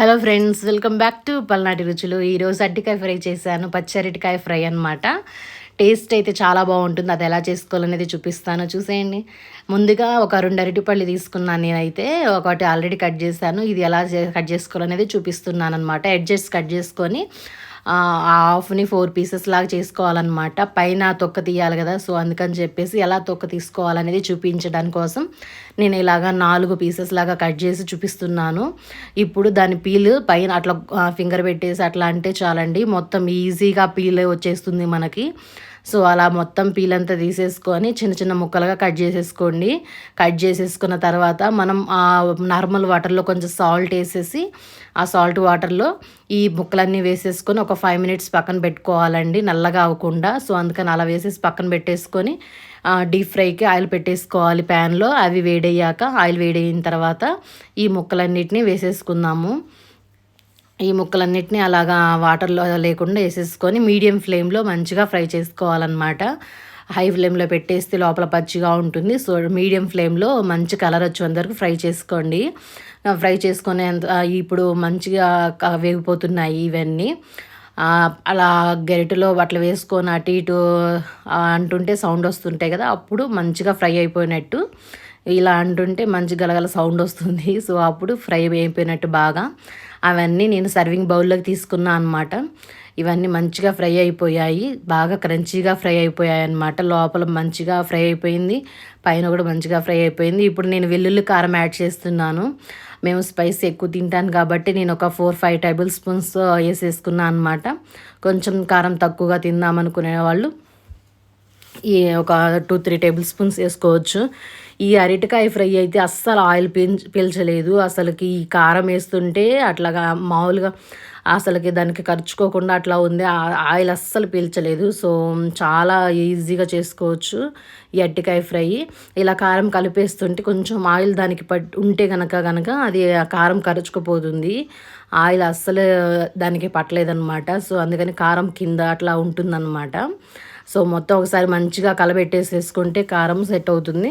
Hello friends, welcome back to పల్నాటి రుచులు. ఈరోజు అరటికాయ ఫ్రై చేశాను. పచ్చి అరటికాయ ఫ్రై అనమాట. టేస్ట్ అయితే చాలా బాగుంటుంది. అది ఎలా చేసుకోవాలనేది చూపిస్తాను, చూసేయండి. ముందుగా ఒక 2 అరటిపళ్ళు తీసుకున్నాను నేనైతే. ఒకటి ఆల్రెడీ కట్ చేశాను. ఇది ఎలా కట్ చేసుకోవాలనేది చూపిస్తున్నాను అనమాట. ఎడ్జెస్ కట్ చేసుకొని హాఫ్ని 4 పీసెస్ లాగా చేసుకోవాలన్నమాట. పైన తొక్క తీయాలి కదా, సో అందుకని చెప్పేసి ఎలా తొక్క తీసుకోవాలనేది చూపించడానికి కోసం నేను ఇలాగ 4 పీసెస్ లాగా కట్ చేసి చూపిస్తున్నాను. ఇప్పుడు దాని పీల్ పైన అట్లా ఫింగర్ పెట్టేసి అట్లా అంటే చాలండి, మొత్తం ఈజీగా పీల్ వచ్చేస్తుంది మనకి. సో అలా మొత్తం పీల్ అంతా తీసేసుకొని చిన్న చిన్న ముక్కలుగా కట్ చేసేసుకోండి. కట్ చేసేసుకున్న తర్వాత మనం నార్మల్ వాటర్లో కొంచెం సాల్ట్ వేసేసి ఆ సాల్ట్ వాటర్లో ఈ ముక్కలన్నీ వేసేసుకొని ఒక 5 మినిట్స్ పక్కన పెట్టుకోవాలండి, నల్లగా అవ్వకుండా. సో అందుకని అలా వేసేసి పక్కన పెట్టేసుకొని డీప్ ఫ్రైకి ఆయిల్ పెట్టేసుకోవాలి ప్యాన్లో. అవి వేడయ్యాక, ఆయిల్ వేడయిన తర్వాత ఈ ముక్కలన్నిటిని వేసేసుకుందాము. ఈ ముక్కలన్నిటిని అలాగా వాటర్లో లేకుండా వేసేసుకొని మీడియం ఫ్లేమ్లో మంచిగా ఫ్రై చేసుకోవాలన్నమాట. హై ఫ్లేమ్లో పెట్టేస్తే లోపల పచ్చిగా ఉంటుంది. సో మీడియం ఫ్లేమ్లో మంచి కలర్ వచ్చేంత వరకు ఫ్రై చేసుకోండి. ఫ్రై చేసుకునేంత ఇప్పుడు మంచిగా వేగిపోతున్నాయి ఇవన్నీ. అలా గరిటెలో అట్లా వేసుకొని అటు ఇటు అంటుంటే సౌండ్ వస్తుంటాయి కదా, అప్పుడు మంచిగా ఫ్రై అయిపోయినట్టు. ఇలా అంటుంటే మంచి గలగల సౌండ్ వస్తుంది. సో అప్పుడు ఫ్రై అయిపోయినట్టు బాగా. అవన్నీ నేను సర్వింగ్ బౌల్లోకి తీసుకున్నాను అనమాట. ఇవన్నీ మంచిగా ఫ్రై అయిపోయాయి, బాగా క్రంచీగా ఫ్రై అయిపోయాయి అన్నమాట. లోపల మంచిగా ఫ్రై అయిపోయింది, పైన కూడా మంచిగా ఫ్రై అయిపోయింది. ఇప్పుడు నేను వెల్లుల్లి కారం యాడ్ చేస్తున్నాను. మేము స్పైస్ ఎక్కువ తింటాను కాబట్టి నేను ఒక 4-5 టేబుల్ స్పూన్స్ వేసేసుకున్నాను అనమాట. కొంచెం కారం తక్కువగా తిందామనుకునే వాళ్ళు ఒక 2-3 టేబుల్ స్పూన్స్ వేసుకోవచ్చు. ఈ అరటికాయ ఫ్రై అయితే అస్సలు ఆయిల్ పీల్చలేదు. అసలుకి ఈ కారం వేస్తుంటే అట్లాగా మామూలుగా అసలుకి దానికి ఖర్చుకోకుండా అట్లా ఉంది. ఆయిల్ అస్సలు పీల్చలేదు. సో చాలా ఈజీగా చేసుకోవచ్చు ఈ అరటికాయ ఫ్రై. ఇలా కారం కలిపేస్తుంటే కొంచెం ఆయిల్ దానికి ఉంటే కనుక అది ఆ కారం కరుచుకుపోతుంది. ఆయిల్ అస్సలు దానికి పట్టలేదన్నమాట. సో అందుకని కారం కింద అట్లా ఉంటుందన్నమాట. సో మొత్తం ఒకసారి మంచిగా కలబెట్టేసేసుకుంటే కారం సెట్ అవుతుంది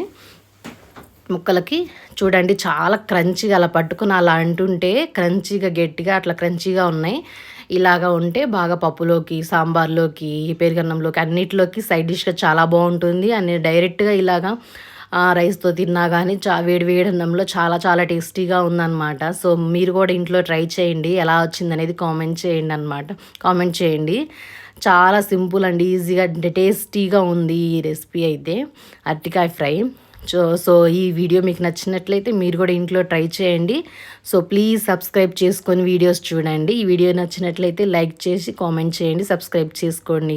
ముక్కలకి. చూడండి, చాలా క్రంచీగా అలా పట్టుకుని అలా అంటుంటే క్రంచీగా గట్టిగా అట్లా క్రంచీగా ఉన్నాయి. ఇలాగా ఉంటే బాగా పప్పులోకి, సాంబార్లోకి, పెరుగన్నంలోకి అన్నిటిలోకి సైడ్ డిష్గా చాలా బాగుంటుంది. అని డైరెక్ట్గా ఇలాగా రైస్తో తిన్నా కానీ వేడి వేడి అన్నంలో చాలా చాలా టేస్టీగా ఉందన్నమాట. సో మీరు కూడా ఇంట్లో ట్రై చేయండి, ఎలా వచ్చిందనేది కామెంట్ చేయండి. చాలా సింపుల్ అండ్ ఈజీగా టేస్టీగా ఉంది ఈ రెసిపీ అయితే, అరటికాయ ఫ్రై. సో ఈ వీడియో మీకు నచ్చినట్లయితే మీరు కూడా ఇంట్లో ట్రై చేయండి. సో ప్లీజ్ సబ్స్క్రైబ్ చేసుకొని వీడియోస్ చూడండి. ఈ వీడియో నచ్చినట్లయితే లైక్ చేసి కామెంట్ చేయండి, సబ్స్క్రైబ్ చేసుకోండి.